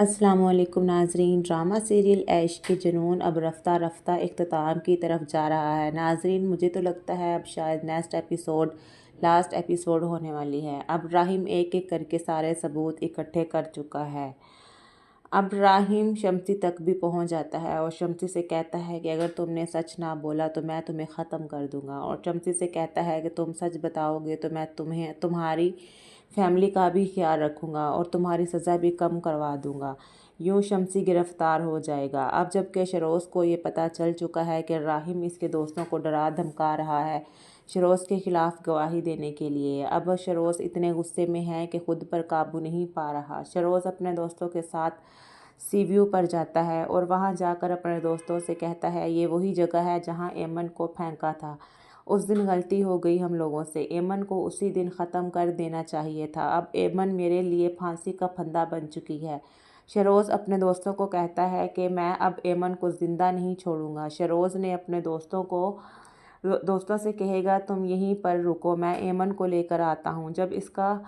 السلام علیکم ناظرین، ڈرامہ سیریل عشق کے جنون اب رفتہ رفتہ اختتام کی طرف جا رہا ہے۔ ناظرین، مجھے تو لگتا ہے اب شاید نیکسٹ ایپیسوڈ لاسٹ ایپیسوڈ ہونے والی ہے۔ اب راحم ایک ایک کر کے سارے ثبوت اکٹھے کر چکا ہے۔ اب راحم شمسی تک بھی پہنچ جاتا ہے اور شمسی سے کہتا ہے کہ اگر تم نے سچ نہ بولا تو میں تمہیں ختم کر دوں گا، اور شمسی سے کہتا ہے کہ تم سچ بتاؤ گے تو میں تمہاری فیملی کا بھی خیال رکھوں گا اور تمہاری سزا بھی کم کروا دوں گا۔ یوں شمسی گرفتار ہو جائے گا۔ اب جبکہ شروز کو یہ پتہ چل چکا ہے کہ راحم اس کے دوستوں کو ڈرا دھمکا رہا ہے شروز کے خلاف گواہی دینے کے لیے، اب شروز اتنے غصے میں ہے کہ خود پر قابو نہیں پا رہا۔ شروز اپنے دوستوں کے ساتھ سی ویو پر جاتا ہے اور وہاں جا کر اپنے دوستوں سے کہتا ہے یہ وہی جگہ ہے جہاں ایمن کو پھینکا تھا۔ اس دن غلطی ہو گئی ہم لوگوں سے، ایمن کو اسی دن ختم کر دینا چاہیے تھا۔ اب ایمن میرے لیے پھانسی کا پھندا بن چکی ہے۔ شروز اپنے دوستوں کو کہتا ہے کہ میں اب ایمن کو زندہ نہیں چھوڑوں گا۔ شروز نے اپنے دوستوں سے کہے گا تم یہیں پر رکو، میں ایمن کو لے کر آتا ہوں، اب اس کا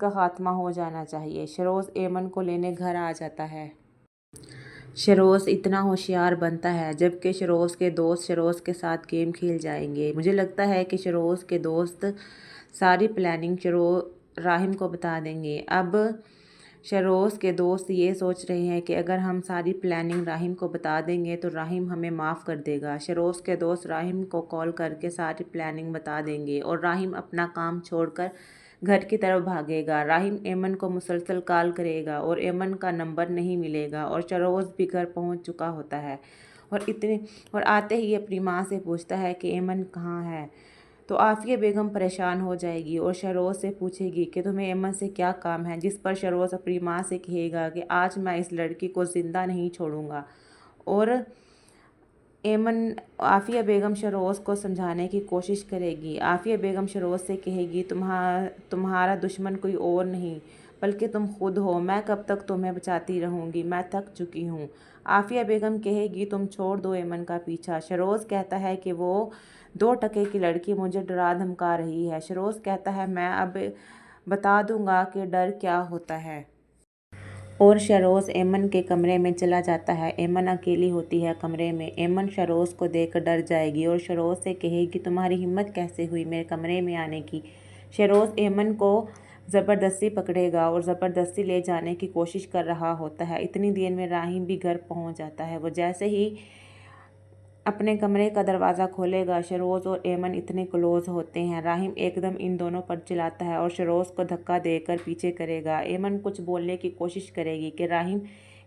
خاتمہ ہو جانا چاہیے۔ شروز ایمن کو لینے گھر آ جاتا ہے۔ شروز اتنا ہوشیار بنتا ہے جبکہ شروز کے دوست شروز کے ساتھ گیم کھیل جائیں گے۔ مجھے لگتا ہے کہ شروز کے دوست ساری پلاننگ راحم کو بتا دیں گے۔ اب شروز کے دوست یہ سوچ رہے ہیں کہ اگر ہم ساری پلاننگ راحم کو بتا دیں گے تو راحم ہمیں معاف کر دے گا۔ شروز کے دوست راحم کو کال کر کے ساری پلاننگ بتا دیں گے اور راحم اپنا کام چھوڑ کر گھر کی طرف بھاگے گا۔ راحم ایمن کو مسلسل کال کرے گا اور ایمن کا نمبر نہیں ملے گا، اور شروز بھی گھر پہنچ چکا ہوتا ہے اور آتے ہی اپنی ماں سے پوچھتا ہے کہ ایمن کہاں ہے، تو عافیہ بیگم پریشان ہو جائے گی اور شروز سے پوچھے گی کہ تمہیں ایمن سے کیا کام ہے، جس پر شروز اپنی ماں سے کہے گا کہ آج میں اس لڑکی کو زندہ نہیں چھوڑوں گا۔ اور عافیہ بیگم شروز کو سمجھانے کی کوشش کرے گی۔ عافیہ بیگم شروز سے کہے گی تمہارا دشمن کوئی اور نہیں بلکہ تم خود ہو، میں کب تک تمہیں بچاتی رہوں گی، میں تھک چکی ہوں۔ عافیہ بیگم کہے گی تم چھوڑ دو ایمن کا پیچھا۔ شروز کہتا ہے کہ وہ 2 ٹکے کی لڑکی مجھے ڈرا دھمکا رہی ہے۔ شروز کہتا ہے میں اب بتا دوں گا کہ ڈر کیا ہوتا ہے۔ اور شروز ایمن کے کمرے میں چلا جاتا ہے۔ ایمن اکیلی ہوتی ہے کمرے میں۔ ایمن شروز کو دیکھ کر ڈر جائے گی اور شروز سے کہے گی تمہاری ہمت کیسے ہوئی میرے کمرے میں آنے کی۔ شروز ایمن کو زبردستی پکڑے گا اور زبردستی لے جانے کی کوشش کر رہا ہوتا ہے۔ اتنی دیر میں راحم بھی گھر پہنچ جاتا ہے۔ وہ جیسے ہی اپنے کمرے کا دروازہ کھولے گا، شروز اور ایمن اتنے کلوز ہوتے ہیں، راحم ایک دم ان دونوں پر چلاتا ہے اور شروز کو دھکا دے کر پیچھے کرے گا۔ ایمن کچھ بولنے کی کوشش کرے گی کہ راحم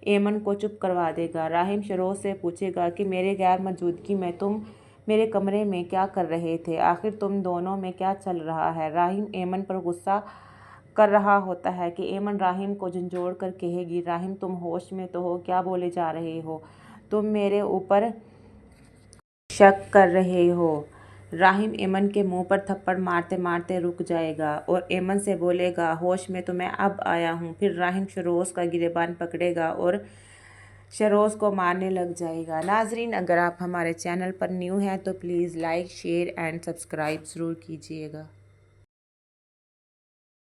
ایمن کو چپ کروا دے گا۔ راحم شروز سے پوچھے گا کہ میرے غیر موجودگی میں تم میرے کمرے میں کیا کر رہے تھے، آخر تم دونوں میں کیا چل رہا ہے۔ راحم ایمن پر غصہ کر رہا ہوتا ہے کہ ایمن راحم کو جھنجھوڑ کر کہے گی راحم تم ہوش میں تو ہو، کیا بولے جا رہے ہو، تم میرے اوپر شک کر رہے ہو۔ راحم ایمن کے منہ پر تھپڑ مارتے مارتے رک جائے گا اور ایمن سے بولے گا ہوش میں تو میں اب آیا ہوں۔ پھر راحم شروز کا گریبان پکڑے گا اور شروز کو مارنے لگ جائے گا۔ ناظرین، اگر آپ ہمارے چینل پر نیو ہیں تو please like, share and subscribe ضرور کیجیے گا۔